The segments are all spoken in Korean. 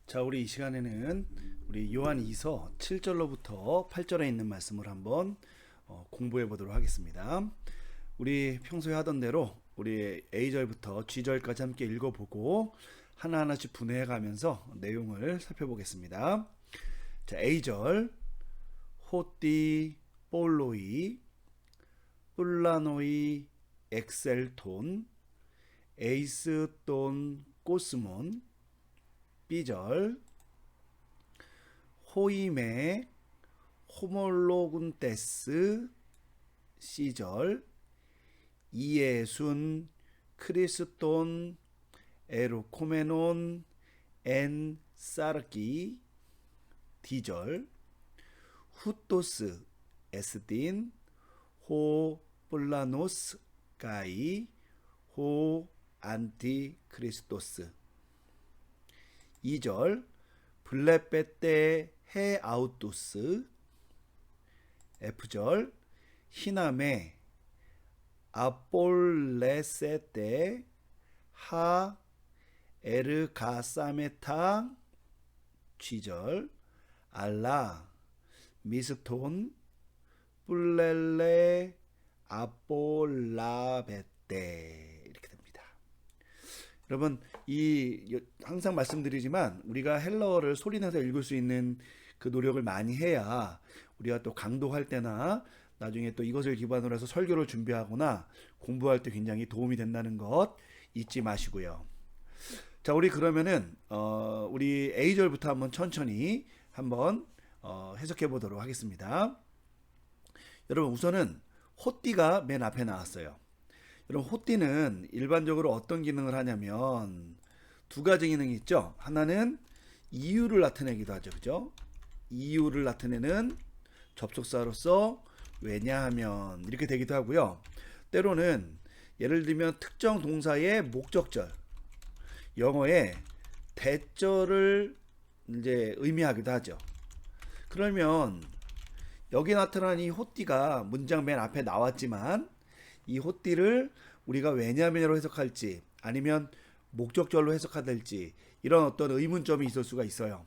자, 우리 이 시간에는 우리 요한 2서 7절로부터 8절에 있는 말씀을 한번 공부해 보도록 하겠습니다. 우리 평소에 하던 대로 우리 A절부터 G절까지 함께 읽어보고 하나하나씩 분해해 가면서 내용을 살펴보겠습니다. 자, A절 호띠 볼로이 뿔라노이 엑셀톤 에이스돈 꼬스몬. B절 호이메 호몰로군테스. C절 이예순 크리스톤 에루코메논 엔 사르키. D절 후토스 에스딘 호 플라노스 가이 호 안티크리스토스. 2절 블레페테 해 아우토스. F절 히나메 아폴레세테 하 에르가사메타. G절 알라 미스톤 뿔렐레 아폴라베테. 이렇게 됩니다. 여러분, 항상 말씀드리지만 우리가 헬러어를 소리내서 읽을 수 있는 그 노력을 많이 해야 우리가 또 강독할 때나 나중에 또 이것을 기반으로 해서 설교를 준비하거나 공부할 때 굉장히 도움이 된다는 것 잊지 마시고요. 자, 우리 그러면은 우리 A절부터 한번 천천히 한번 해석해 보도록 하겠습니다. 여러분, 우선은 호띠가 맨 앞에 나왔어요. 여러분, 호띠는 일반적으로 어떤 기능을 하냐면 두 가지 기능이 있죠. 하나는 이유를 나타내기도 하죠. 그죠? 이유를 나타내는 접속사로서 왜냐하면 이렇게 되기도 하고요. 때로는 예를 들면 특정 동사의 목적절, 영어의 대절을 이제 의미하기도 하죠. 그러면 여기 나타난 이 호띠가 문장 맨 앞에 나왔지만 이 호띠를 우리가 왜냐면으로 해석할지 아니면 목적절로 해석할지 이런 어떤 의문점이 있을 수가 있어요.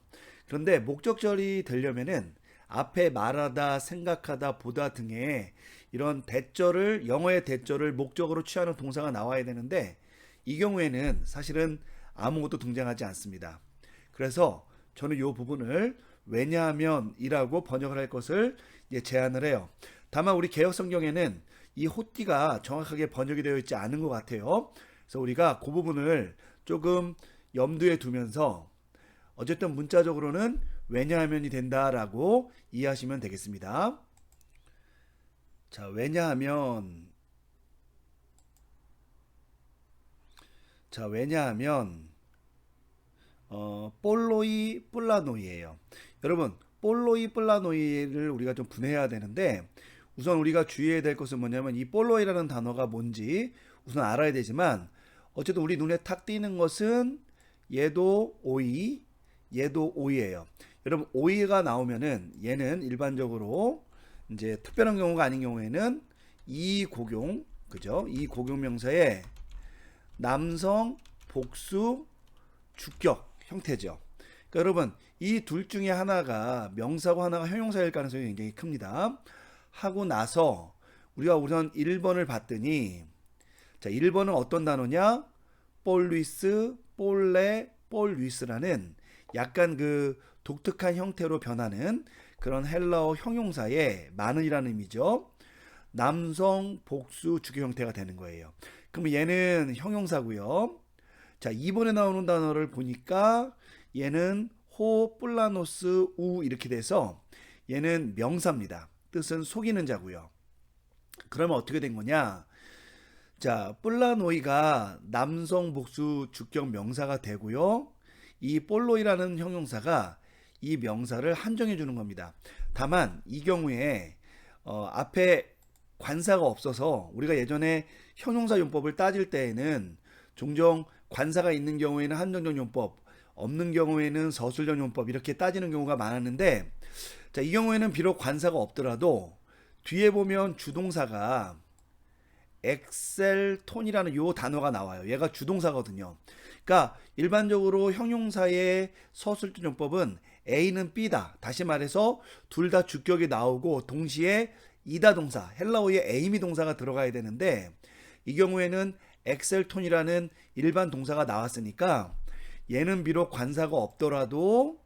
그런데 목적절이 되려면은 앞에 말하다, 생각하다, 보다 등의 이런 대절을, 영어의 대절을 목적으로 취하는 동사가 나와야 되는데 이 경우에는 사실은 아무것도 등장하지 않습니다. 그래서 저는 이 부분을 왜냐하면이라고 번역을 할 것을 제안을 해요. 다만 우리 개역 성경에는 이 호띠가 정확하게 번역이 되어 있지 않은 것 같아요. 그래서 우리가 그 부분을 조금 염두에 두면서 어쨌든 문자적으로는 왜냐하면이 된다라고 이해하시면 되겠습니다. 자, 왜냐하면 볼로이 뿔라노이예요. 여러분, 볼로이 뿔라노이를 우리가 좀 분해해야 되는데 우선 우리가 주의해야 될 것은 뭐냐면 이 볼로이라는 단어가 뭔지 우선 알아야 되지만 어쨌든 우리 눈에 탁 띄는 것은 얘도 오이, 얘도 오이예요. 여러분, 오이가 나오면은 얘는 일반적으로 이제 특별한 경우가 아닌 경우에는 이 고용, 그죠? 이 고용 명사의 남성 복수 주격 형태죠. 그러니까 여러분, 이 둘 중에 하나가 명사고 하나가 형용사일 가능성이 굉장히 큽니다. 하고 나서 우리가 우선 1번을 봤더니 자, 1번은 어떤 단어냐? 볼루이스, 볼레, 볼루이스라는 약간 그 독특한 형태로 변하는 그런 헬라어 형용사의 많은이라는 의미죠. 남성 복수 주격 형태가 되는 거예요. 그럼 얘는 형용사고요. 자, 2번에 나오는 단어를 보니까 얘는 호 플라노스 우 이렇게 돼서 얘는 명사입니다. 뜻은 속이는 자고요. 그러면 어떻게 된 거냐? 자, 뿔라노이가 남성 복수 주격 명사가 되고요. 이 볼로이라는 형용사가 이 명사를 한정해 주는 겁니다. 다만 이 경우에 앞에 관사가 없어서 우리가 예전에 형용사 용법을 따질 때에는 종종 관사가 있는 경우에는 한정적 용법, 없는 경우에는 서술적 용법 이렇게 따지는 경우가 많았는데 자, 이 경우에는 비록 관사가 없더라도 뒤에 보면 주동사가 엑셀톤이라는 요 단어가 나와요. 얘가 주동사거든요. 그러니까 일반적으로 형용사의 서술적 용법은 A는 B다. 다시 말해서 둘 다 주격이 나오고 동시에 이다 동사, 헬라어의 에이미 동사가 들어가야 되는데 이 경우에는 엑셀톤이라는 일반 동사가 나왔으니까 얘는 비록 관사가 없더라도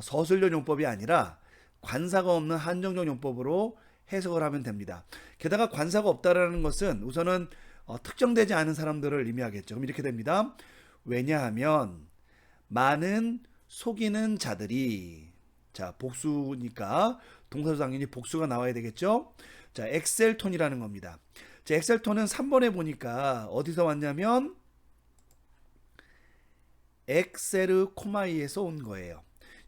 서술적 용법이 아니라 관사가 없는 한정적 용법으로 해석을 하면 됩니다. 게다가 관사가 없다라는 것은 우선은 특정되지 않은 사람들을 의미하겠죠. 그럼 이렇게 됩니다. 왜냐하면 많은 속이는 자들이, 자 복수니까 동사도 당연히 복수가 나와야 되겠죠. 자 엑셀톤이라는 겁니다. 자 엑셀톤은 3번에 보니까 어디서 왔냐면 엑세르코마이에서 온 거예요.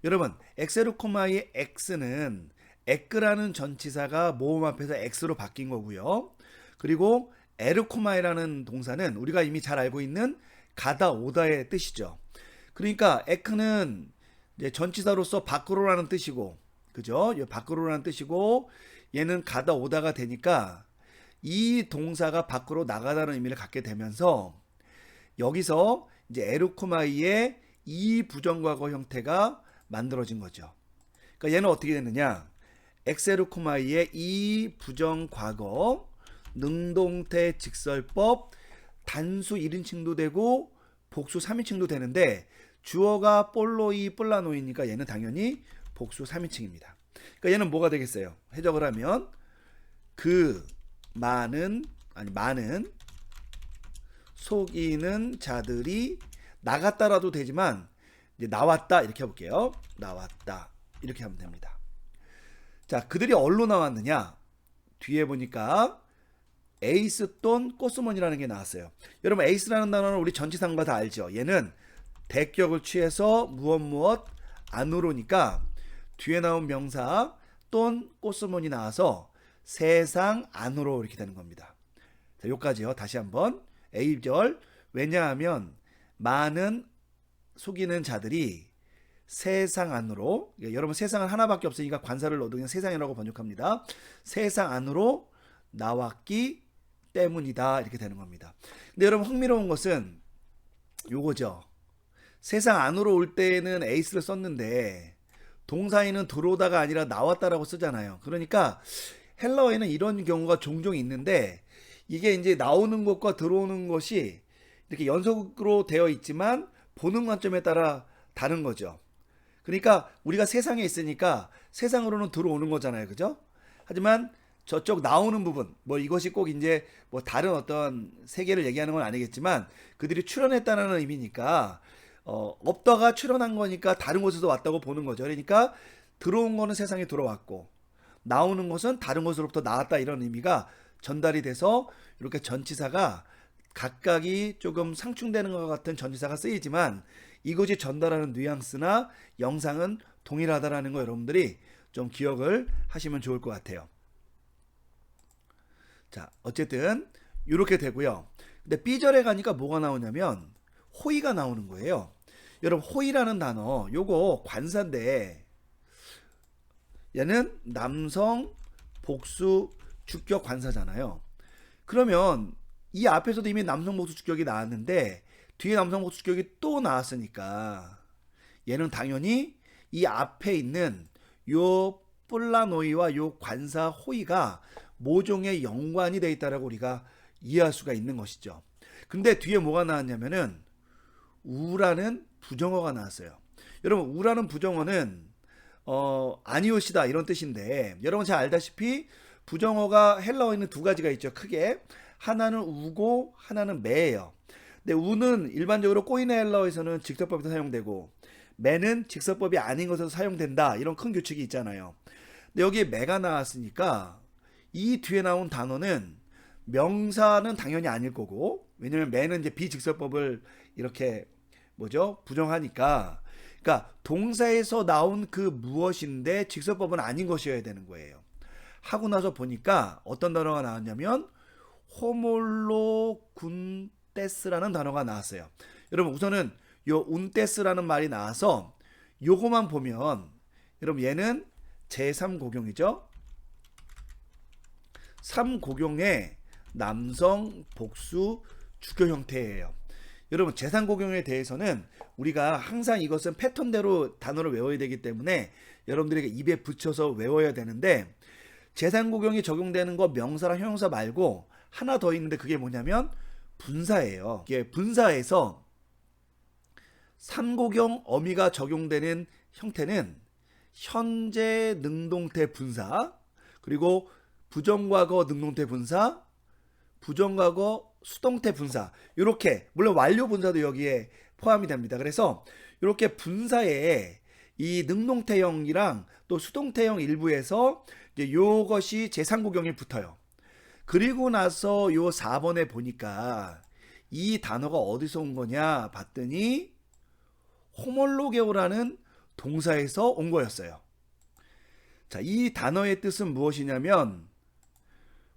여러분 엑세르코마이의 X는 에크라는 전치사가 모음 앞에서 X로 바뀐 거고요. 그리고 에르코마이라는 동사는 우리가 이미 잘 알고 있는 가다 오다의 뜻이죠. 그러니까 에크는 이제 전치사로서 밖으로라는 뜻이고, 그죠? 밖으로라는 뜻이고, 얘는 가다 오다가 되니까 이 동사가 밖으로 나가다는 의미를 갖게 되면서 여기서 이제 에르코마이의 이 부정과거 형태가 만들어진 거죠. 그러니까 얘는 어떻게 되느냐? 엑세르코마이의 이 부정과거 능동태 직설법 단수 1인칭도 되고 복수 3인칭도 되는데 주어가 볼로이 뿔라노이니까 얘는 당연히 복수 3인칭입니다. 그러니까 얘는 뭐가 되겠어요? 해석을 하면 그 많은 속이는 자들이 나갔다라도 되지만 이제 나왔다 이렇게 해볼게요. 나왔다 이렇게 하면 됩니다. 자 그들이 어디로 나왔느냐? 뒤에 보니까 에이스 돈 꼬스몬이라는 게 나왔어요. 여러분 에이스라는 단어는 우리 전치사과 다 알죠. 얘는 대격을 취해서 무엇 안으로니까 뒤에 나온 명사 돈 꼬스몬이 나와서 세상 안으로 이렇게 되는 겁니다. 자, 여기까지요. 다시 한번 A절 왜냐하면 많은 속이는 자들이 세상 안으로, 여러분 세상은 하나밖에 없으니까 관사를 넣어도 그냥 세상이라고 번역합니다. 세상 안으로 나왔기 때문이다 이렇게 되는 겁니다. 근데 여러분 흥미로운 것은 요거죠. 세상 안으로 올 때는 에이스를 썼는데 동사에는 들어오다가 아니라 나왔다라고 쓰잖아요. 그러니까 헬라어에는 이런 경우가 종종 있는데 이게 이제 나오는 것과 들어오는 것이 이렇게 연속으로 되어 있지만 보는 관점에 따라 다른 거죠. 그러니까 우리가 세상에 있으니까 세상으로는 들어오는 거잖아요. 그죠? 하지만 저쪽 나오는 부분, 뭐 이것이 꼭 이제 뭐 다른 어떤 세계를 얘기하는 건 아니겠지만 그들이 출현했다는 의미니까 없다가 출현한 거니까 다른 곳에서 왔다고 보는 거죠. 그러니까 들어온 거는 세상에 들어왔고 나오는 것은 다른 곳으로부터 나왔다 이런 의미가 전달이 돼서 이렇게 전치사가 각각이 조금 상충되는 것 같은 전치사가 쓰이지만 이것이 전달하는 뉘앙스나 영상은 동일하다라는 거 여러분들이 좀 기억을 하시면 좋을 것 같아요. 자, 어쨌든 이렇게 되고요. 근데 B절에 가니까 뭐가 나오냐면 호의가 나오는 거예요. 여러분 호의라는 단어 요거 관사인데 얘는 남성 복수 주격 관사잖아요. 그러면 이 앞에서도 이미 남성 복수 주격이 나왔는데 뒤에 남성 복수 주격이 또 나왔으니까 얘는 당연히 이 앞에 있는 요 뿔라노이와 요 관사 호의가 모종의 연관이 되어 있다라고 우리가 이해할 수가 있는 것이죠. 근데 뒤에 뭐가 나왔냐면은 우라는 부정어가 나왔어요. 여러분 우라는 부정어는 아니오시다 이런 뜻인데 여러분 잘 알다시피 부정어가 헬라어에는 두 가지가 있죠. 크게 하나는 우고 하나는 매예요. 근데 우는 일반적으로 꼬이네 헬라어에서는 직설법에서 사용되고 매는 직설법이 아닌 것에서 사용된다 이런 큰 규칙이 있잖아요. 근데 여기에 매가 나왔으니까 이 뒤에 나온 단어는 명사는 당연히 아닐 거고 왜냐면 매는 이제 비직설법을 이렇게 부정하니까 그러니까 동사에서 나온 그 무엇인데 직설법은 아닌 것이어야 되는 거예요. 하고 나서 보니까 어떤 단어가 나왔냐면 호몰로군테스라는 단어가 나왔어요. 여러분 우선은 요 운테스라는 말이 나와서 요거만 보면 여러분 얘는 제3고경이죠. 3고경의 남성 복수 주격 형태예요. 여러분 재산고경에 대해서는 우리가 항상 이것은 패턴대로 단어를 외워야 되기 때문에 여러분들에게 입에 붙여서 외워야 되는데, 재산고경이 적용되는 거 명사랑 형용사 말고 하나 더 있는데 그게 뭐냐면 분사예요. 이게 분사에서 삼고경 어미가 적용되는 형태는 현재 능동태 분사, 그리고 부정과거 능동태 분사, 부정과거 수동태 분사, 이렇게, 물론 완료 분사도 여기에 포함이 됩니다. 그래서 이렇게 분사에 이 능동태형이랑 또 수동태형 일부에서 이제 요것이 제3고경에 붙어요. 그리고 나서 요 4번에 보니까 이 단어가 어디서 온 거냐 봤더니 호몰로게오라는 동사에서 온 거였어요. 자, 이 단어의 뜻은 무엇이냐면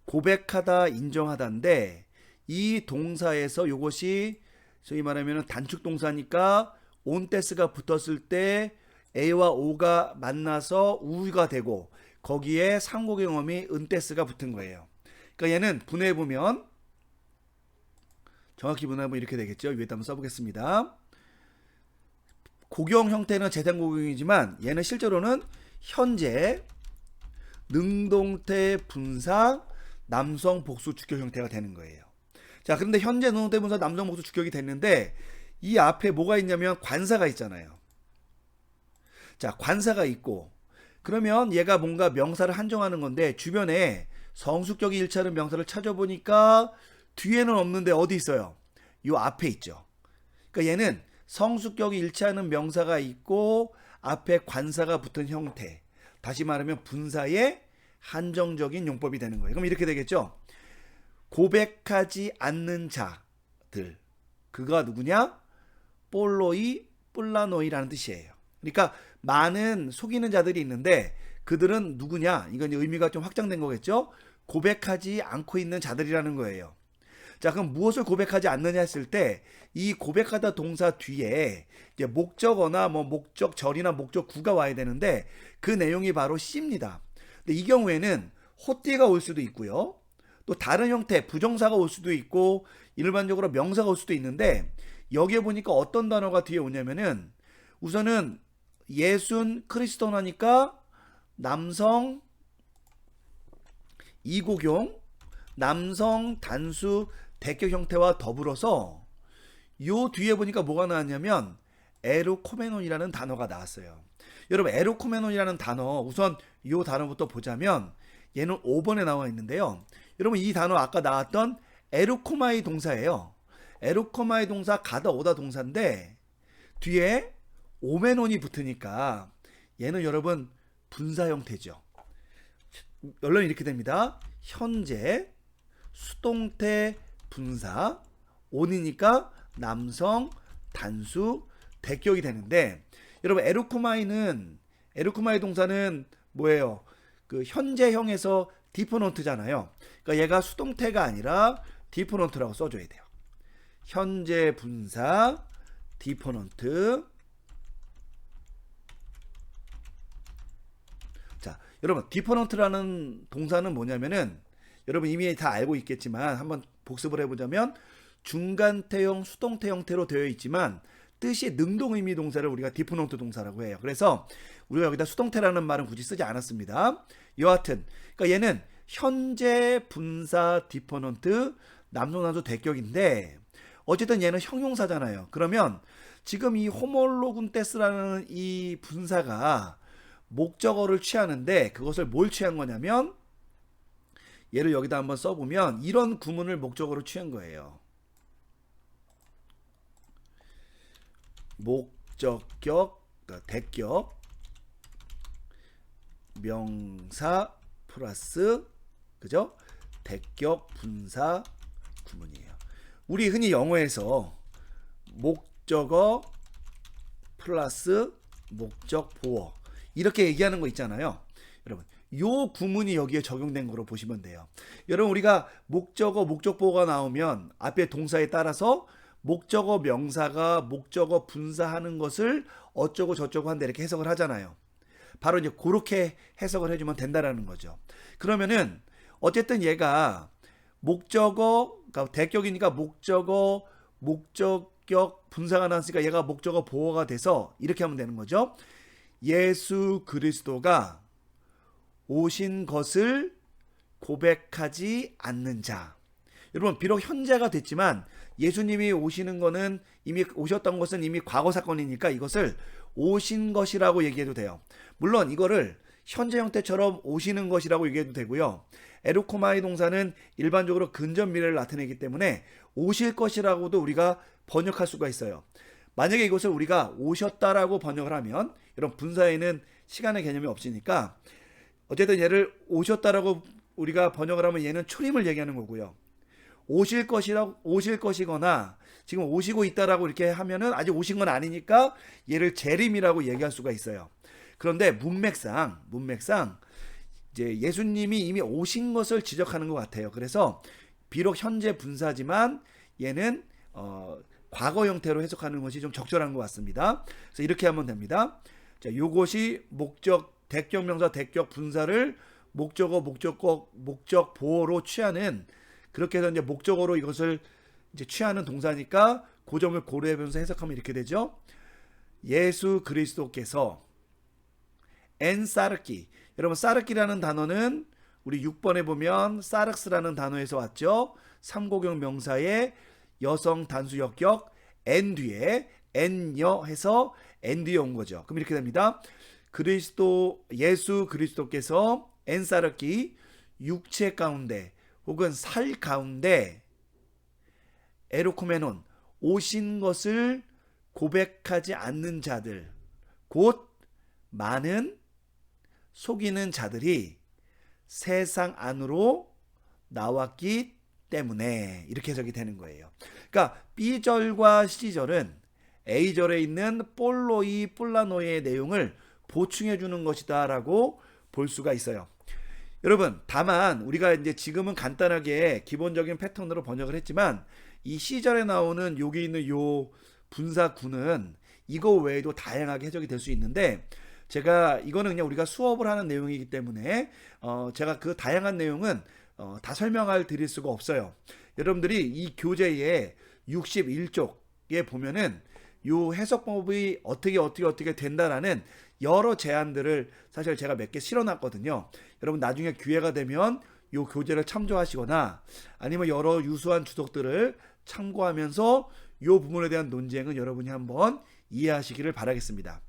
고백하다, 인정하다인데, 이 동사에서 요것이 저희 말하면 단축 동사니까 온테스가 붙었을 때 A와 O가 만나서 우가 되고 거기에 상고경험이 은테스가 붙은 거예요. 그러니까 얘는 분해해보면, 정확히 분해해보면 이렇게 되겠죠. 위에다 한번 써보겠습니다. 고경 형태는 재산고경이지만 얘는 실제로는 현재 능동태 분사 남성 복수 주격 형태가 되는 거예요. 자, 그런데 현재 능동태 분사 남성 복수 주격이 됐는데 이 앞에 뭐가 있냐면 관사가 있잖아요. 자, 관사가 있고, 그러면 얘가 뭔가 명사를 한정하는 건데 주변에 성수격이 일치하는 명사를 찾아보니까 뒤에는 없는데 어디 있어요? 요 앞에 있죠. 그러니까 얘는 성수격이 일치하는 명사가 있고 앞에 관사가 붙은 형태, 다시 말하면 분사의 한정적인 용법이 되는 거예요. 그럼 이렇게 되겠죠. 고백하지 않는 자들, 그가 누구냐? 볼로이, 뿔라노이라는 뜻이에요. 그러니까 많은 속이는 자들이 있는데 그들은 누구냐? 이건 의미가 좀 확장된 거겠죠. 고백하지 않고 있는 자들이라는 거예요. 자, 그럼 무엇을 고백하지 않느냐 했을 때 이 고백하다 동사 뒤에 이제 목적어나 뭐 목적절이나 목적구가 와야 되는데 그 내용이 바로 C입니다. 근데 이 경우에는 호띠가 올 수도 있고요. 또 다른 형태 부정사가 올 수도 있고 일반적으로 명사가 올 수도 있는데, 여기에 보니까 어떤 단어가 뒤에 오냐면은 우선은 예순 크리스토나니까 남성 이고경, 남성 단수 대격 형태와 더불어서 요 뒤에 보니까 뭐가 나왔냐면 에루코메논이라는 단어가 나왔어요. 여러분, 에루코메논이라는 단어, 우선 요 단어부터 보자면 얘는 5번에 나와 있는데요. 여러분, 이 단어 아까 나왔던 에루코마이 동사예요. 에루코마이 동사 가다 오다 동사인데 뒤에 오메논이 붙으니까 얘는 여러분 분사 형태죠. 결론이 이렇게 됩니다. 현재 수동태 분사 온이니까 남성 단수 대격이 되는데, 여러분 에루코마이 동사는 뭐예요? 그 현재형에서 디퍼넌트잖아요. 그러니까 얘가 수동태가 아니라 디퍼넌트라고 써줘야 돼요. 현재 분사 디퍼넌트. 자, 여러분 디퍼넌트라는 동사는 뭐냐면은 여러분 이미 다 알고 있겠지만 한번 복습을 해보자면 중간태형 수동태 형태로 되어 있지만 뜻이 능동의미 동사를 우리가 디퍼넌트 동사라고 해요. 그래서 우리가 여기다 수동태라는 말은 굳이 쓰지 않았습니다. 여하튼 그러니까 얘는 현재 분사 디퍼넌트 남성 단수 대격인데 어쨌든 얘는 형용사잖아요. 그러면 지금 이 호몰로군테스라는 이 분사가 목적어를 취하는데 그것을 뭘 취한 거냐면, 얘를 여기다 한번 써보면 이런 구문을 목적어로 취한 거예요. 목적격, 그러니까 대격, 명사 플러스, 그죠? 대격 분사 구문이에요. 우리 흔히 영어에서 목적어 플러스 목적 보어 이렇게 얘기하는 거 있잖아요. 여러분, 요 구문이 여기에 적용된 거로 보시면 돼요. 여러분, 우리가 목적어 목적 보어가 나오면 앞에 동사에 따라서 목적어 명사가 목적어 분사하는 것을 어쩌고 저쩌고 한다 이렇게 해석을 하잖아요. 바로 이제 그렇게 해석을 해주면 된다라는 거죠. 그러면은 어쨌든 얘가 목적어, 그러니까 대격이니까 목적어, 목적 목적 분사가 나왔으니까 얘가 목적어 보어가 돼서 이렇게 하면 되는 거죠. 예수 그리스도가 오신 것을 고백하지 않는 자. 여러분, 비록 현재가 됐지만 예수님이 오시는 거는 이미 오셨던 것은 이미 과거 사건이니까 이것을 오신 것이라고 얘기해도 돼요. 물론 이거를 현재 형태처럼 오시는 것이라고 얘기해도 되고요. 에르코마이 동사는 일반적으로 근접 미래를 나타내기 때문에 오실 것이라고도 우리가 번역할 수가 있어요. 만약에 이것을 우리가 오셨다라고 번역을 하면 이런 분사에는 시간의 개념이 없으니까 어쨌든 얘를 오셨다라고 우리가 번역을 하면 얘는 초림을 얘기하는 거고요. 오실 것이거나 지금 오시고 있다라고 이렇게 하면은 아직 오신 건 아니니까 얘를 재림이라고 얘기할 수가 있어요. 그런데 문맥상 이제 예수님이 이미 오신 것을 지적하는 것 같아요. 그래서 비록 현재 분사지만 얘는 과거 형태로 해석하는 것이 좀 적절한 것 같습니다. 그래서 이렇게 하면 됩니다. 자, 요것이 목적 대격 명사 대격 분사를 목적어 목적 보어로 취하는, 그렇게 해서 이제 목적어로 이것을 이제 취하는 동사니까 그 점을 고려해보면서 해석하면 이렇게 되죠. 예수 그리스도께서 엔사르키, 여러분 사르키라는 단어는 우리 6번에 보면 사르스라는 단어에서 왔죠. 삼고경 명사의 여성 단수 역격 엔 뒤에 엔여 해서 엔 뒤에 온 거죠. 그럼 이렇게 됩니다. 예수 그리스도께서 엔사르키 육체 가운데 혹은 살 가운데 에로코메논 오신 것을 고백하지 않는 자들, 곧 많은 속이는 자들이 세상 안으로 나왔기 때문에, 이렇게 해석이 되는 거예요. 그러니까 B절과 C절은 A절에 있는 폴로이 폴라노의 내용을 보충해 주는 것이다 라고 볼 수가 있어요. 여러분, 다만 우리가 이제 지금은 간단하게 기본적인 패턴으로 번역을 했지만 이 C절에 나오는 여기 있는 요 분사구는 이거 외에도 다양하게 해석이 될 수 있는데, 제가 이거는 그냥 우리가 수업을 하는 내용이기 때문에 제가 그 다양한 내용은 다 설명할 드릴 수가 없어요. 여러분들이 이 교재의 61쪽에 보면은 요 해석법이 어떻게 된다라는 여러 제안들을 사실 제가 몇 개 실어놨거든요. 여러분 나중에 기회가 되면 요 교재를 참조하시거나 아니면 여러 유수한 주석들을 참고하면서 요 부분에 대한 논쟁은 여러분이 한번 이해하시기를 바라겠습니다.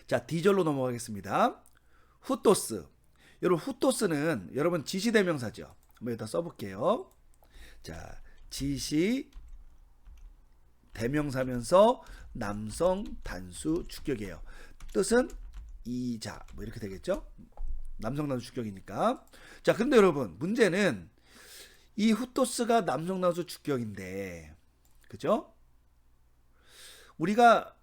자, D절로 넘어가겠습니다. 후토스. 여러분 후토스는 여러분 지시대명사죠. 한번 여기다 써볼게요. 자, 지시 대명사면서 남성 단수 주격이에요. 뜻은 이자 뭐 이렇게 되겠죠. 남성 단수 주격이니까. 자, 근데 여러분 문제는 이 후토스가 남성 단수 주격인데, 그죠? 우리가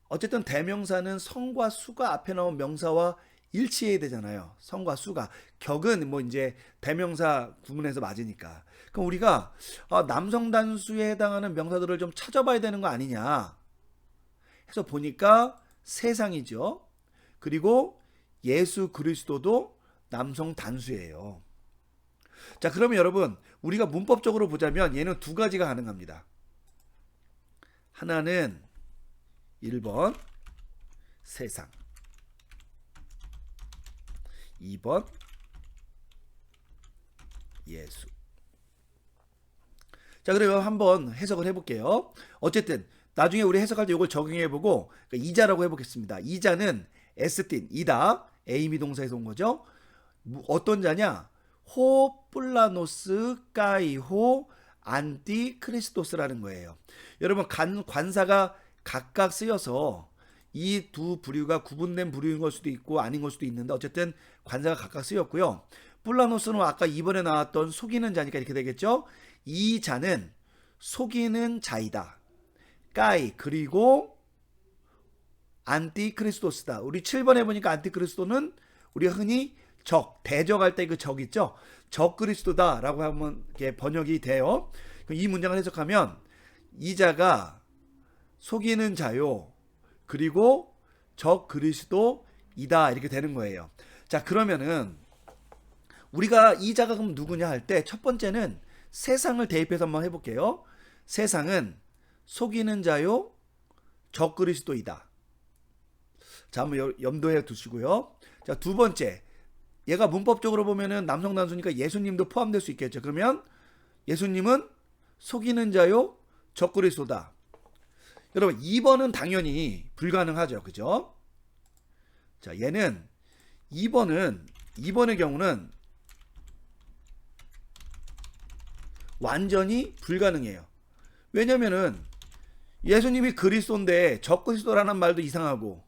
어쨌든 대명사는 성과 수가 앞에 나온 명사와 일치해야 되잖아요. 성과 수가. 격은 뭐 이제 대명사 구문에서 맞으니까. 그럼 우리가 남성 단수에 해당하는 명사들을 좀 찾아봐야 되는 거 아니냐 해서 보니까 세상이죠. 그리고 예수 그리스도도 남성 단수예요. 자, 그러면 여러분 우리가 문법적으로 보자면 얘는 두 가지가 가능합니다. 하나는 1번 세상, 2번 예수. 자, 그러면 한번 해석을 해볼게요. 어쨌든 나중에 우리 해석할 때 이걸 적용해보고 이자라고 해보겠습니다. 이자는 에스틴, 이다, 에이미 동사에서 온 거죠. 어떤 자냐? 호 플라노스 까이호 안티 크리스토스라는 거예요. 여러분 관사가 각각 쓰여서 이 두 부류가 구분된 부류인 걸 수도 있고 아닌 걸 수도 있는데 어쨌든 관사가 각각 쓰였고요. 플라노스는 아까 2번에 나왔던 속이는 자니까 이렇게 되겠죠. 이 자는 속이는 자이다. 까이 그리고 안티크리스토스다. 우리 7번에 보니까 안티크리스토는 우리가 흔히 대적할 때 그 적 있죠. 적 그리스도다 라고 하면 이렇게 번역이 돼요. 그럼 이 문장을 해석하면 이 자가 속이는 자요. 그리고 적 그리스도이다 이렇게 되는 거예요. 자, 그러면은 우리가 이 자가 그럼 누구냐 할 때 첫 번째는 세상을 대입해서 한번 해볼게요. 세상은 속이는 자요 적그리스도이다. 자, 한번 염두에 두시고요. 자, 두 번째, 얘가 문법적으로 보면은 남성 단수니까 예수님도 포함될 수 있겠죠. 그러면 예수님은 속이는 자요 적그리스도다. 여러분 2번은 당연히 불가능하죠. 그죠? 자, 얘는 2번의 경우는 완전히 불가능해요. 왜냐면은 예수님이 그리스도인데 적그리스도라는 말도 이상하고,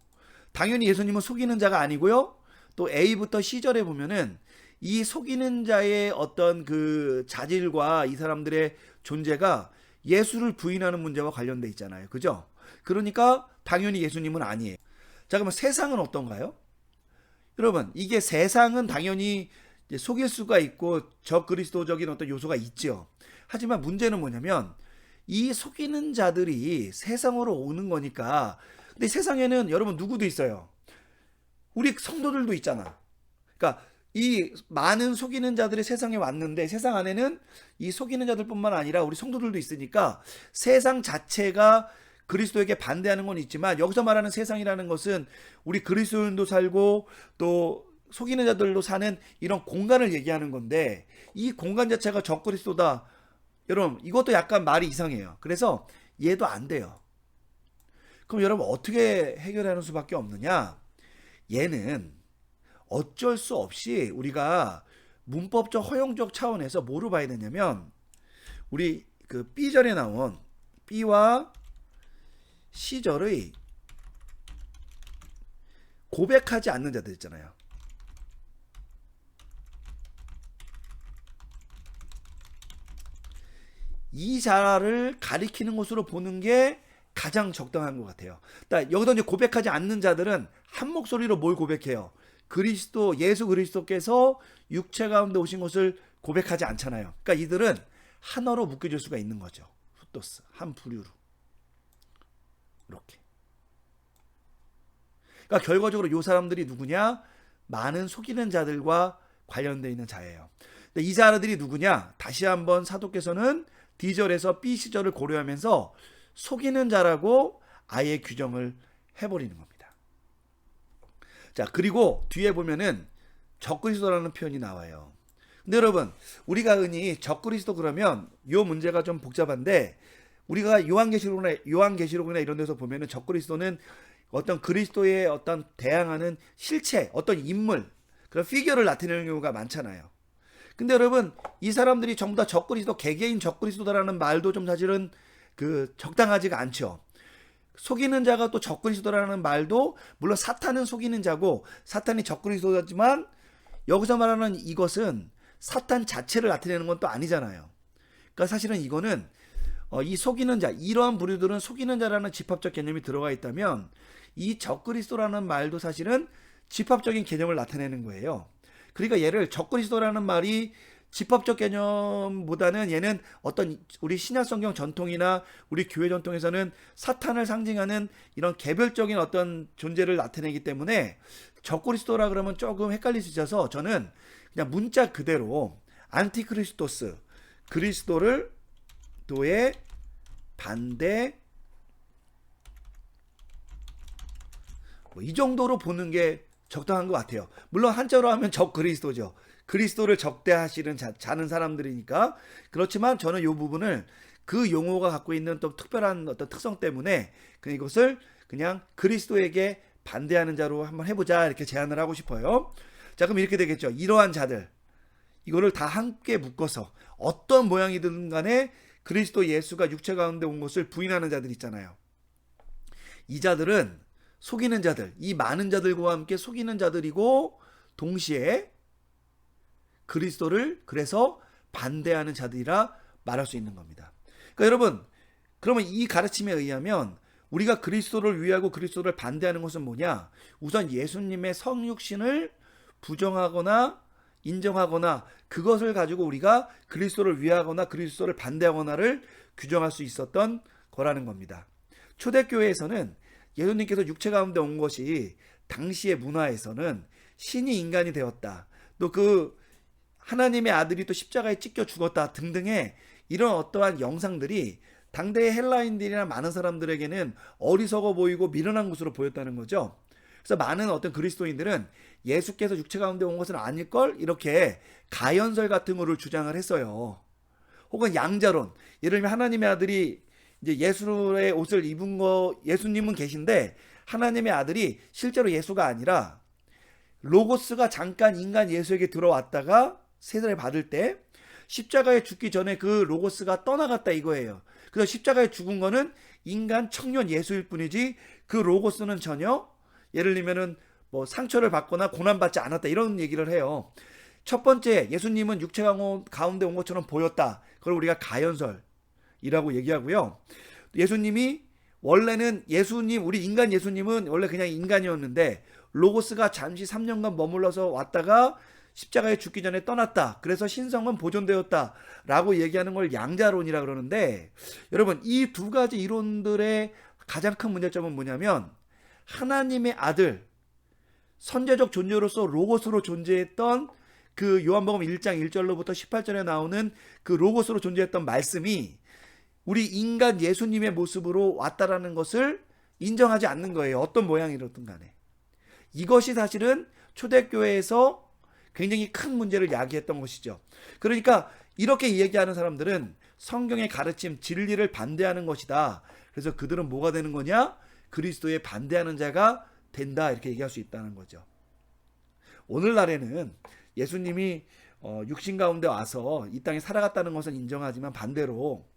당연히 예수님은 속이는 자가 아니고요. 또 A부터 C절에 보면은 이 속이는 자의 어떤 그 자질과 이 사람들의 존재가 예수를 부인하는 문제와 관련돼 있잖아요. 그죠? 그러니까 당연히 예수님은 아니에요. 자, 그러면 세상은 어떤가요? 여러분, 이게 세상은 당연히 속일 수가 있고 적그리스도적인 어떤 요소가 있죠. 하지만 문제는 뭐냐면 이 속이는 자들이 세상으로 오는 거니까. 근데 세상에는 여러분 누구도 있어요. 우리 성도들도 있잖아. 그러니까 이 많은 속이는 자들이 세상에 왔는데 세상 안에는 이 속이는 자들뿐만 아니라 우리 성도들도 있으니까 세상 자체가 그리스도에게 반대하는 건 있지만, 여기서 말하는 세상이라는 것은 우리 그리스도인도 살고 또 속이는 자들도 사는 이런 공간을 얘기하는 건데, 이 공간 자체가 적그리스도다. 여러분 이것도 약간 말이 이상해요. 그래서 얘도 안 돼요. 그럼 여러분 어떻게 해결하는 수밖에 없느냐? 얘는 어쩔 수 없이 우리가 문법적 허용적 차원에서 뭐로 봐야 되냐면, 우리 그 B절에 나온 B와 C절의 고백하지 않는 자들 있잖아요. 이 자를 가리키는 것으로 보는 게 가장 적당한 것 같아요. 여기서 이제 고백하지 않는 자들은 한 목소리로 뭘 고백해요? 그리스도, 예수 그리스도께서 육체 가운데 오신 것을 고백하지 않잖아요. 그러니까 이들은 하나로 묶여질 수가 있는 거죠. 후토스, 한 부류로. 이렇게. 그러니까 결과적으로 이 사람들이 누구냐? 많은 속이는 자들과 관련되어 있는 자예요. 이 자들이 누구냐? 다시 한번 사도께서는 D절에서 B, C절을 고려하면서 속이는 자라고 아예 규정을 해버리는 겁니다. 자, 그리고 뒤에 보면은 적그리스도라는 표현이 나와요. 근데 여러분, 우리가 흔히 적그리스도 그러면 요 문제가 좀 복잡한데, 우리가 요한계시록이나 이런 데서 보면은 적그리스도는 어떤 그리스도의 어떤 대항하는 실체, 어떤 인물, 그런 피규어를 나타내는 경우가 많잖아요. 근데 여러분, 이 사람들이 전부 다 적그리스도, 개개인 적그리스도다라는 말도 좀 사실은 그 적당하지가 않죠. 속이는 자가 또 적그리스도라는 말도, 물론 사탄은 속이는 자고 사탄이 적그리스도지만 여기서 말하는 이것은 사탄 자체를 나타내는 건 또 아니잖아요. 그러니까 사실은 이거는 이 속이는 자, 이러한 부류들은 속이는 자라는 집합적 개념이 들어가 있다면, 이 적그리스도라는 말도 사실은 집합적인 개념을 나타내는 거예요. 그러니까 얘를 적그리스도라는 말이 집합적 개념보다는 얘는 어떤 우리 신약성경 전통이나 우리 교회 전통에서는 사탄을 상징하는 이런 개별적인 어떤 존재를 나타내기 때문에 적그리스도라 그러면 조금 헷갈릴 수 있어서, 저는 그냥 문자 그대로 안티크리스토스, 그리스도를 도의 반대, 이 정도로 보는 게 적당한 것 같아요. 물론 한자로 하면 적그리스도죠. 그리스도를 적대하시는 자는 사람들이니까. 그렇지만 저는 이 부분을 그 용어가 갖고 있는 또 특별한 어떤 특성 때문에 이것을 그냥 그리스도에게 반대하는 자로 한번 해보자, 이렇게 제안을 하고 싶어요. 자, 그럼 이렇게 되겠죠. 이러한 자들, 이거를 다 함께 묶어서 어떤 모양이든 간에 그리스도 예수가 육체 가운데 온 것을 부인하는 자들 있잖아요. 이 자들은 속이는 자들, 이 많은 자들과 함께 속이는 자들이고, 동시에 그리스도를 그래서 반대하는 자들이라 말할 수 있는 겁니다. 그러니까 여러분, 그러면 이 가르침에 의하면 우리가 그리스도를 위하고 그리스도를 반대하는 것은 뭐냐? 우선 예수님의 성육신을 부정하거나 인정하거나 그것을 가지고 우리가 그리스도를 위하거나 그리스도를 반대하거나를 규정할 수 있었던 거라는 겁니다. 초대교회에서는 예수님께서 육체 가운데 온 것이 당시의 문화에서는 신이 인간이 되었다, 또 그 하나님의 아들이 또 십자가에 찢겨 죽었다 등등의 이런 어떠한 영상들이 당대의 헬라인들이나 많은 사람들에게는 어리석어 보이고 미련한 것으로 보였다는 거죠. 그래서 많은 어떤 그리스도인들은 예수께서 육체 가운데 온 것은 아닐걸 이렇게 가연설 같은 거를 주장을 했어요. 혹은 양자론, 예를 들면 하나님의 아들이 이제 예수의 옷을 입은 거, 예수님은 계신데 하나님의 아들이 실제로 예수가 아니라 로고스가 잠깐 인간 예수에게 들어왔다가 세례를 받을 때 십자가에 죽기 전에 그 로고스가 떠나갔다 이거예요. 그래서 십자가에 죽은 거는 인간 청년 예수일 뿐이지 그 로고스는 전혀 예를 들면은 뭐 상처를 받거나 고난받지 않았다 이런 얘기를 해요. 첫 번째, 예수님은 육체 가운데 온 것처럼 보였다. 그걸 우리가 가연설이라고 얘기하고요. 예수님이 원래는 우리 인간 예수님은 원래 그냥 인간이었는데 로고스가 잠시 3년간 머물러서 왔다가 십자가에 죽기 전에 떠났다. 그래서 신성은 보존되었다. 라고 얘기하는 걸 양자론이라 그러는데 여러분 이 두 가지 이론들의 가장 큰 문제점은 뭐냐면 하나님의 아들 선제적 존재로서 로고스로 존재했던 그 요한복음 1장 1절로부터 18절에 나오는 그 로고스로 존재했던 말씀이 우리 인간 예수님의 모습으로 왔다라는 것을 인정하지 않는 거예요. 어떤 모양이로든 간에. 이것이 사실은 초대교회에서 굉장히 큰 문제를 야기했던 것이죠. 그러니까 이렇게 얘기하는 사람들은 성경의 가르침, 진리를 반대하는 것이다. 그래서 그들은 뭐가 되는 거냐? 그리스도에 반대하는 자가 된다. 이렇게 얘기할 수 있다는 거죠. 오늘날에는 예수님이 육신 가운데 와서 이 땅에 살아갔다는 것은 인정하지만 반대로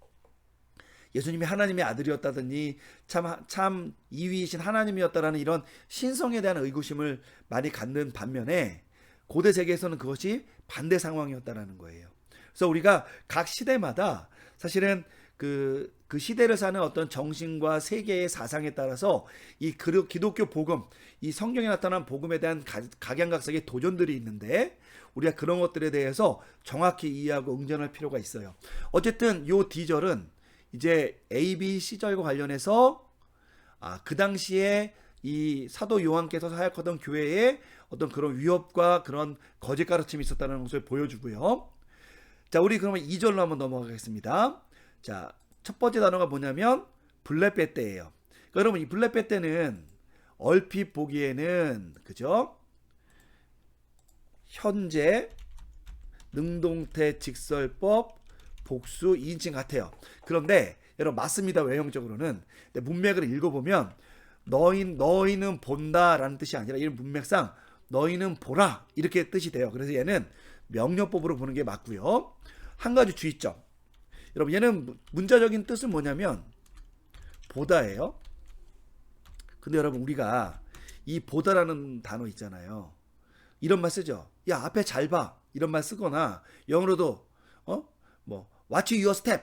예수님이 하나님의 아들이었다더니 참 이위이신 하나님이었다라는 이런 신성에 대한 의구심을 많이 갖는 반면에 고대 세계에서는 그것이 반대 상황이었다라는 거예요. 그래서 우리가 각 시대마다 사실은 그 시대를 사는 어떤 정신과 세계의 사상에 따라서 이 기독교 복음, 이 성경에 나타난 복음에 대한 각양각색의 도전들이 있는데 우리가 그런 것들에 대해서 정확히 이해하고 응전할 필요가 있어요. 어쨌든 요 D절은 이제 A, B, C절과 관련해서 그 당시에 이 사도 요한께서 사역하던 교회에 어떤 그런 위협과 그런 거짓 가르침이 있었다는 것을 보여주고요. 자, 우리 그러면 2절로 한번 넘어가겠습니다. 자, 첫 번째 단어가 뭐냐면 블레페떼예요. 그러니까 여러분 이 블레페떼는 얼핏 보기에는 그죠? 현재, 능동태, 직설법, 복수, 2인칭 같아요. 그런데 여러분 맞습니다. 외형적으로는. 근데 문맥을 읽어보면 너희는 본다라는 뜻이 아니라 이 문맥상 너희는 보라 이렇게 뜻이 돼요. 그래서 얘는 명령법으로 보는 게 맞고요. 한 가지 주의점. 여러분 얘는 문자적인 뜻은 뭐냐면 보다예요. 근데 여러분 우리가 이 보다라는 단어 있잖아요. 이런 말 쓰죠. 야 앞에 잘 봐. 이런 말 쓰거나 영어로도 watch your step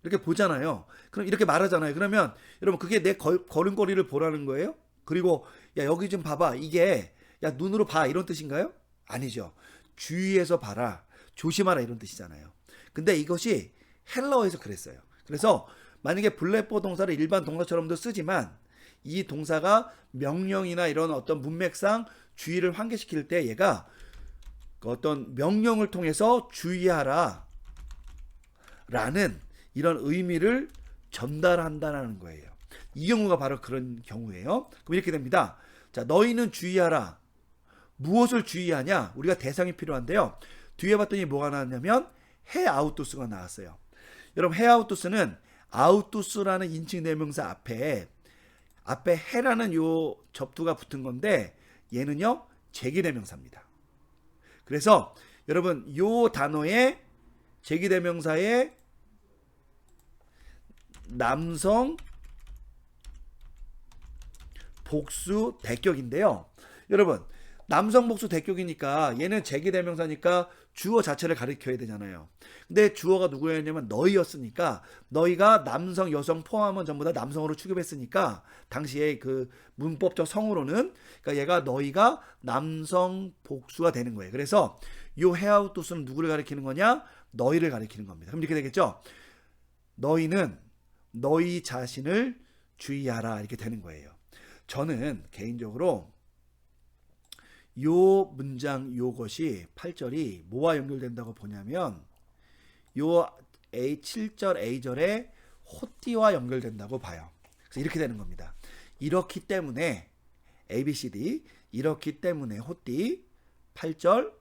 이렇게 보잖아요. 그럼 이렇게 말하잖아요. 그러면 여러분 그게 내 걸음걸이를 보라는 거예요? 그리고 야 여기 좀 봐봐. 이게 야 눈으로 봐 이런 뜻인가요? 아니죠. 주의해서 봐라. 조심하라 이런 뜻이잖아요. 근데 이것이 헬라어에서 그랬어요. 그래서 만약에 블레포 동사를 일반 동사처럼도 쓰지만 이 동사가 명령이나 이런 어떤 문맥상 주의를 환기시킬 때 얘가 어떤 명령을 통해서 주의하라 라는 이런 의미를 전달한다는 거예요. 이 경우가 바로 그런 경우예요. 그럼 이렇게 됩니다. 자, 너희는 주의하라. 무엇을 주의하냐? 우리가 대상이 필요한데요. 뒤에 봤더니 뭐가 나왔냐면 헤아우투스가 나왔어요. 여러분 헤아우투스는 아우투스라는 인칭 대명사 앞에 헤라는 요 접두가 붙은 건데 얘는요 제기대명사입니다. 그래서 여러분 요 단어의 제기대명사의 남성 복수 대격인데요. 여러분 남성 복수 대격이니까 얘는 제기대명사니까 주어 자체를 가리켜야 되잖아요. 근데 주어가 누구였냐면 너희였으니까 너희가 남성 여성 포함은 전부 다 남성으로 취급했으니까 당시에 그 문법적 성으로는 그러니까 얘가 너희가 남성 복수가 되는 거예요. 그래서 요 헤아우투스는 누구를 가리키는 거냐? 너희를 가리키는 겁니다. 그럼 이렇게 되겠죠? 너희는 너희 자신을 주의하라 이렇게 되는 거예요. 저는 개인적으로 요 문장 요것이 8절이 뭐와 연결된다고 보냐면 요 7절 A절에 호띠와 연결된다고 봐요. 그래서 이렇게 되는 겁니다. 이렇기 때문에 ABCD 이렇기 때문에 호띠 8절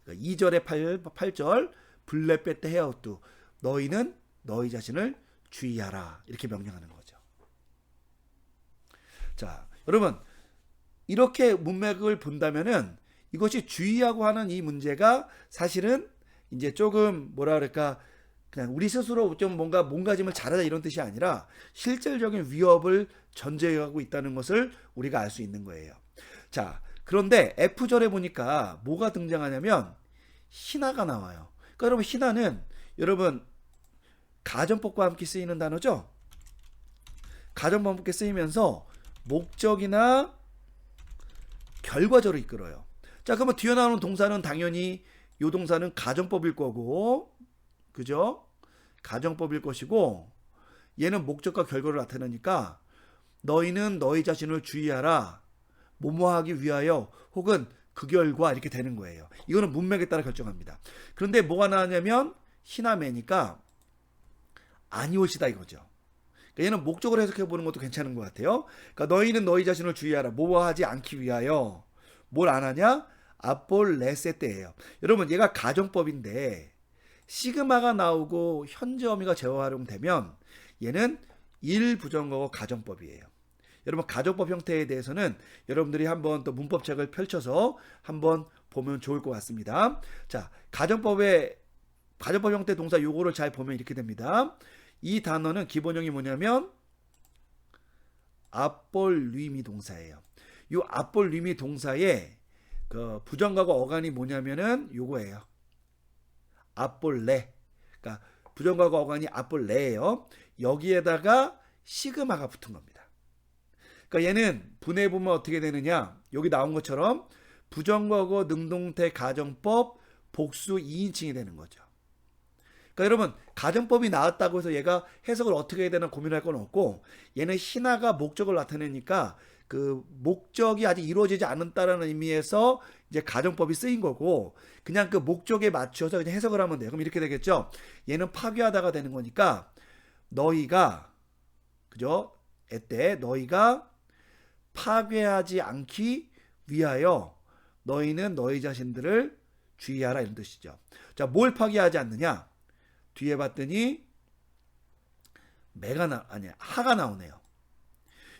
2절의 8절 블레 빼떼 헤어뚜 너희는 너희 자신을 주의하라 이렇게 명령하는 거죠. 자, 여러분 이렇게 문맥을 본다면은 이것이 주의하고 하는 이 문제가 사실은 이제 조금 뭐라 그럴까 그냥 우리 스스로 좀 뭔가 몸가짐을 잘하자 이런 뜻이 아니라 실질적인 위협을 전제하고 있다는 것을 우리가 알 수 있는 거예요. 자, 그런데 F절에 보니까 뭐가 등장하냐면 희나가 나와요. 그러니까 여러분 희나는 여러분 가정법과 함께 쓰이는 단어죠. 가정법과 함께 쓰이면서 목적이나 결과절을 이끌어요. 자, 그러면 뒤에 나오는 동사는 당연히 요 동사는 가정법일 거고, 그죠? 가정법일 것이고, 얘는 목적과 결과를 나타내니까 너희는 너희 자신을 주의하라, 뭐뭐하기 위하여, 혹은 그 결과 이렇게 되는 거예요. 이거는 문맥에 따라 결정합니다. 그런데 뭐가 나왔냐면 희나매니까 아니올시다 이거죠. 그러니까 얘는 목적으로 해석해 보는 것도 괜찮은 것 같아요. 그러니까 너희는 너희 자신을 주의하라, 뭐뭐하지 않기 위하여. 뭘 안 하냐? 아폴레세테예요. 여러분 얘가 가정법인데 시그마가 나오고 현재 어미가 재활용되면 얘는 일부정어고 가정법이에요. 여러분 가정법 형태에 대해서는 여러분들이 한번 또 문법책을 펼쳐서 한번 보면 좋을 것 같습니다. 자, 가정법 형태 동사 요거를 잘 보면 이렇게 됩니다. 이 단어는 기본형이 뭐냐면 아폴리미 동사예요. 이 아폴리미 동사의 그 부정과거 어간이 뭐냐면은 요거예요. 아폴레. 그러니까 부정과거 어간이 아폴레예요. 여기에다가 시그마가 붙은 겁니다. 그러니까 얘는 분해해 보면 어떻게 되느냐? 여기 나온 것처럼 부정과거 능동태 가정법 복수 2인칭이 되는 거죠. 그러니까 여러분 가정법이 나왔다고 해서 얘가 해석을 어떻게 해야 되나 고민할 건 없고 얘는 희나가 목적을 나타내니까 그 목적이 아직 이루어지지 않았다라는 의미에서 이제 가정법이 쓰인 거고 그냥 그 목적에 맞춰서 그냥 해석을 하면 돼요. 그럼 이렇게 되겠죠. 얘는 파괴하다가 되는 거니까 너희가 그죠? 에때 너희가 파괴하지 않기 위하여 너희는 너희 자신들을 주의하라 이런 뜻이죠. 자, 뭘 파괴하지 않느냐? 뒤에 봤더니 하가 나오네요.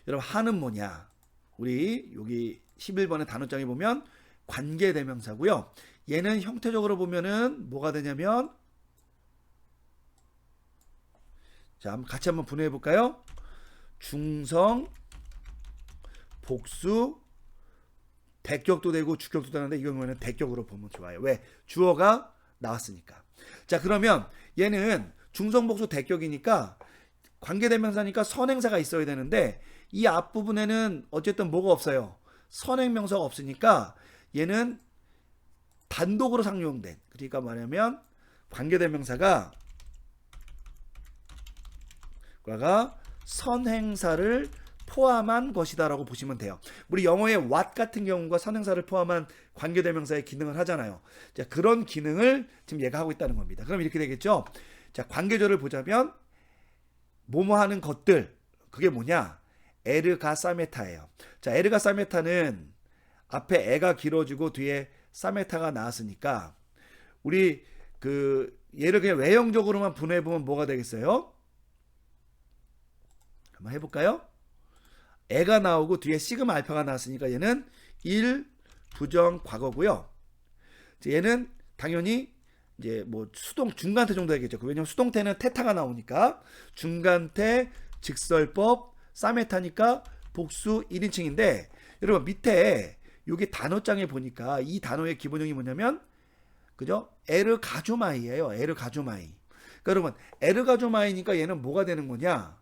여러분 하는 뭐냐? 우리 여기 11번의 단어장에 보면 관계대명사고요. 얘는 형태적으로 보면은 뭐가 되냐면 자, 같이 한번 분해해 볼까요? 중성, 복수, 대격도 되고 주격도 되는데 이 경우에는 대격으로 보면 좋아요. 왜? 주어가 나왔으니까. 자, 그러면 얘는 중성, 복수, 대격이니까 관계대명사니까 선행사가 있어야 되는데 이 앞부분에는 어쨌든 뭐가 없어요. 선행명사가 없으니까 얘는 단독으로 상용된 그러니까 뭐냐면 관계대명사가 선행사를 포함한 것이다라고 보시면 돼요. 우리 영어의 what 같은 경우가 선행사를 포함한 관계대명사의 기능을 하잖아요. 자, 그런 기능을 지금 얘가 하고 있다는 겁니다. 그럼 이렇게 되겠죠. 자, 관계절을 보자면 뭐뭐 하는 것들 그게 뭐냐? 에르가사메타예요. 자, 에르가사메타는 앞에 에가 길어지고 뒤에 사메타가 나왔으니까 우리 그 얘를 그냥 외형적으로만 분해해 보면 뭐가 되겠어요? 한번 해볼까요? 에가 나오고 뒤에 시그마 알파가 나왔으니까 얘는 1 부정 과거고요. 얘는 당연히 이제 뭐 수동 중간태 정도 되겠죠. 왜냐면 수동태는 테타가 나오니까 중간태 직설법 사메타니까 복수 1인칭인데 여러분 밑에 여기 단어장에 보니까 이 단어의 기본형이 뭐냐면 그죠? 에르가조마이예요. 에르가조마이. 그러니까 여러분 에르가조마이니까 얘는 뭐가 되는 거냐?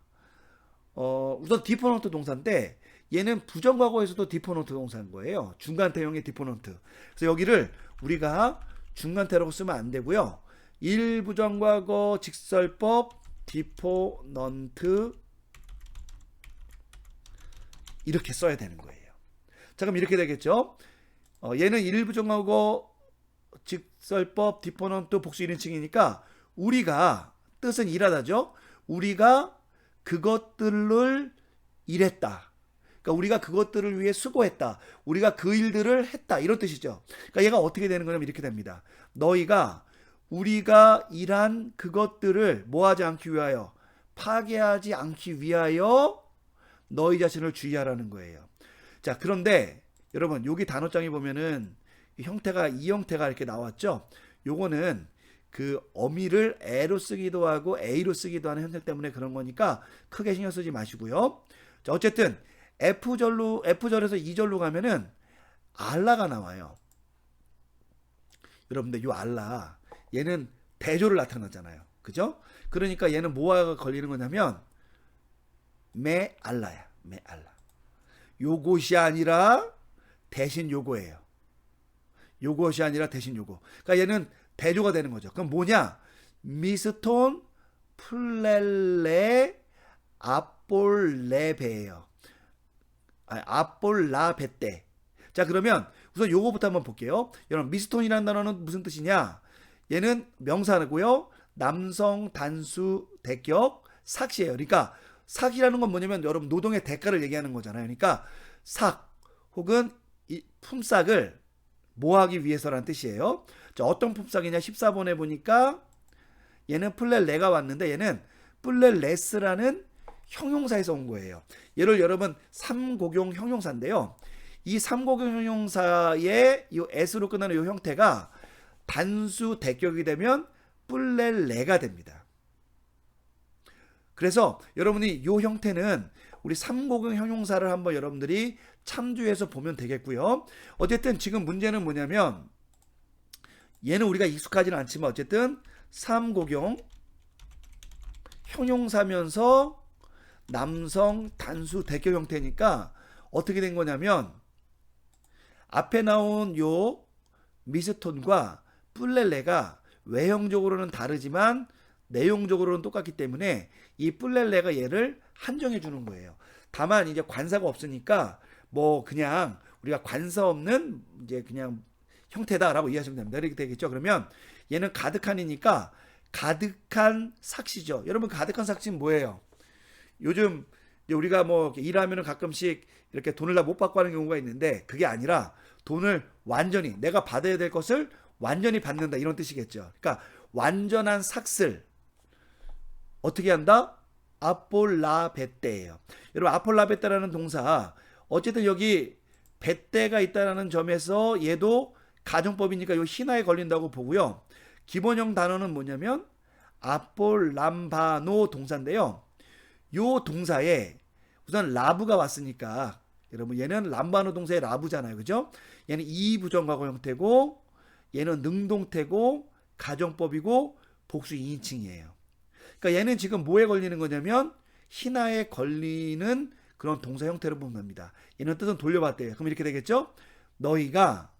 우선 디포넌트 동사인데 얘는 부정과거에서도 디포넌트 동사인 거예요. 중간태형의 디포넌트. 그래서 여기를 우리가 중간태라고 쓰면 안 되고요. 일부정과거 직설법 디포넌트 이렇게 써야 되는 거예요. 자, 그럼 이렇게 되겠죠. 얘는 일부정과거 직설법 디포넌트 복수 1인칭이니까 우리가 뜻은 일하다죠. 우리가 그것들을 일했다. 그러니까 우리가 그것들을 위해 수고했다. 우리가 그 일들을 했다. 이런 뜻이죠. 그러니까 얘가 어떻게 되는 거냐면 이렇게 됩니다. 너희가 우리가 일한 그것들을 뭐하지 않기 위하여, 파괴하지 않기 위하여 너희 자신을 주의하라는 거예요. 자, 그런데 여러분 여기 단어장에 보면은 형태가 이 형태가 이렇게 나왔죠. 요거는 그 어미를 에로 쓰기도 하고 A로 쓰기도 하는 형태 때문에 그런 거니까 크게 신경 쓰지 마시고요. 자, 어쨌든 F절에서 2절로 가면은 알라가 나와요. 여러분들 요 알라 얘는 대조를 나타나잖아요. 그죠? 그러니까 얘는 뭐가 걸리는 거냐면 메 알라야. 메 알라. 요것이 아니라 대신 요거예요. 요것이 아니라 대신 요거. 그러니까 얘는 대조가 되는 거죠. 그럼 뭐냐? 미스톤 플렐레 아폴레베예요. 아폴라베떼. 자, 그러면 우선 요거부터 한번 볼게요. 여러분 미스톤이라는 단어는 무슨 뜻이냐? 얘는 명사고요. 남성 단수 대격 삭시예요. 그러니까 삭이라는 건 뭐냐면 여러분 노동의 대가를 얘기하는 거잖아요. 그러니까 삭 혹은 이 품삯을 뭐 하기 위해서라는 뜻이에요. 자, 어떤 품삯이냐? 14번에 보니까 얘는 플렐레가 왔는데 얘는 플렐레스라는 형용사에서 온 거예요. 얘를 여러분 삼곡용 형용사인데요. 이 삼곡용 형용사의 이 s로 끝나는 이 형태가 단수 대격이 되면 플렐레가 됩니다. 그래서 여러분이 이 형태는 우리 삼곡용 형용사를 한번 여러분들이 참조해서 보면 되겠고요. 어쨌든 지금 문제는 뭐냐면 얘는 우리가 익숙하지는 않지만 어쨌든 삼곡용 형용사면서 남성 단수 대격 형태니까 어떻게 된 거냐면 앞에 나온 요 미스톤과 플렐레가 외형적으로는 다르지만 내용적으로는 똑같기 때문에 이 플렐레가 얘를 한정해 주는 거예요. 다만 이제 관사가 없으니까 뭐 그냥 우리가 관사 없는 이제 그냥 형태다라고 이해하시면 됩니다. 이렇게 되겠죠. 그러면 얘는 가득한이니까 가득한 삭시죠. 여러분 가득한 삭시는 뭐예요? 요즘 우리가 뭐 일하면은 가끔씩 이렇게 돈을 다 못 받고 하는 경우가 있는데 그게 아니라 돈을 완전히 내가 받아야 될 것을 완전히 받는다 이런 뜻이겠죠. 그러니까 완전한 삭슬 어떻게 한다? 아폴라베떼예요. 여러분 아폴라베떼라는 동사 어쨌든 여기 베떼가 있다는 점에서 얘도 가정법이니까 요 희나에 걸린다고 보고요. 기본형 단어는 뭐냐면 아폴람바노 동사인데요. 요 동사에 우선 라브가 왔으니까 여러분 얘는 람바노 동사의 라브잖아요. 그죠? 얘는 이부정과거 형태고 얘는 능동태고 가정법이고 복수 2인칭이에요. 그러니까 얘는 지금 뭐에 걸리는 거냐면 희나에 걸리는 그런 동사 형태로 보면 됩니다. 얘는 뜻은 돌려봤대요. 그럼 이렇게 되겠죠? 너희가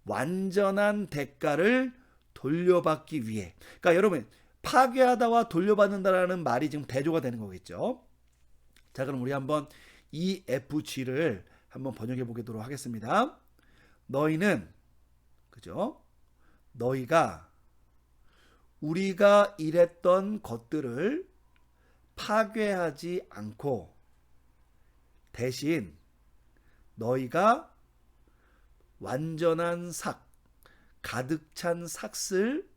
완전한 대가를 돌려받기 위해. 그러니까 여러분 파괴하다와 돌려받는다라는 말이 지금 대조가 되는 거겠죠. 자, 그럼 우리 한번 EFG를 한번 번역해 보도록 하겠습니다. 너희는 그죠? 너희가 우리가 일했던 것들을 파괴하지 않고 대신 너희가 완전한 삭, 가득 찬 삭을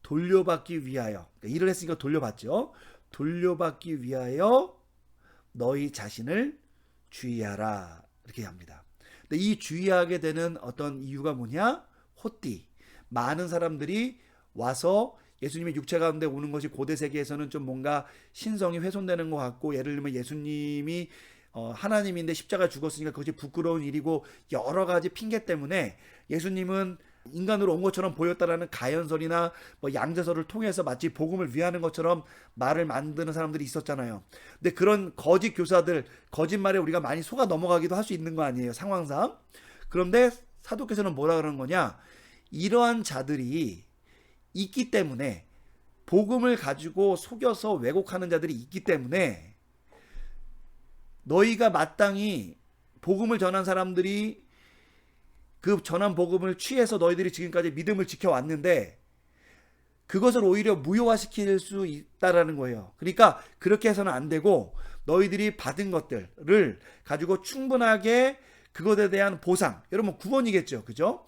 돌려받기 위하여, 그러니까 일을 했으니까 돌려받죠. 돌려받기 위하여 너희 자신을 주의하라 이렇게 합니다. 근데 이 주의하게 되는 어떤 이유가 뭐냐? 호띠. 많은 사람들이 와서 예수님의 육체 가운데 오는 것이 고대 세계에서는 좀 뭔가 신성이 훼손되는 것 같고, 예를 들면 예수님이 하나님인데 십자가 죽었으니까 그것이 부끄러운 일이고 여러 가지 핑계 때문에 예수님은 인간으로 온 것처럼 보였다라는 가연설이나 뭐 양자설을 통해서 마치 복음을 위하는 것처럼 말을 만드는 사람들이 있었잖아요. 근데 그런 거짓 교사들, 거짓말에 우리가 많이 속아 넘어가기도 할 수 있는 거 아니에요, 상황상. 그런데 사도께서는 뭐라 그러는 거냐? 이러한 자들이 있기 때문에, 복음을 가지고 속여서 왜곡하는 자들이 있기 때문에 너희가 마땅히 복음을 전한 사람들이 그 전한 복음을 취해서 너희들이 지금까지 믿음을 지켜왔는데 그것을 오히려 무효화시킬 수 있다라는 거예요. 그러니까 그렇게 해서는 안 되고 너희들이 받은 것들을 가지고 충분하게 그것에 대한 보상, 여러분 구원이겠죠, 그죠?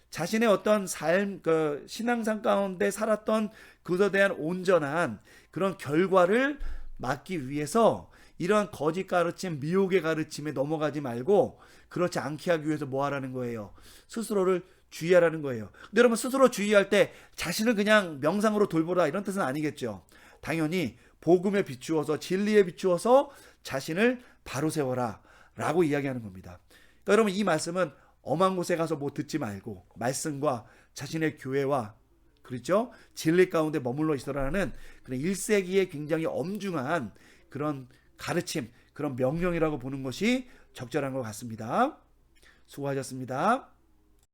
자신의 어떤 삶, 그 신앙상 가운데 살았던 그것에 대한 온전한 그런 결과를 막기 위해서 이런 거짓 가르침, 미혹의 가르침에 넘어가지 말고 그렇지 않게 하기 위해서 뭐 하라는 거예요? 스스로를 주의하라는 거예요. 근데 여러분 스스로 주의할 때 자신을 그냥 명상으로 돌보라 이런 뜻은 아니겠죠. 당연히 복음에 비추어서 진리에 비추어서 자신을 바로 세워라 라고 이야기하는 겁니다. 그러니까 여러분 이 말씀은 엄한 곳에 가서 뭐 듣지 말고 말씀과 자신의 교회와 그렇죠? 진리 가운데 머물러 있어라는 그런 1세기의 굉장히 엄중한 그런 가르침, 그런 명령이라고 보는 것이 적절한 것 같습니다. 수고하셨습니다.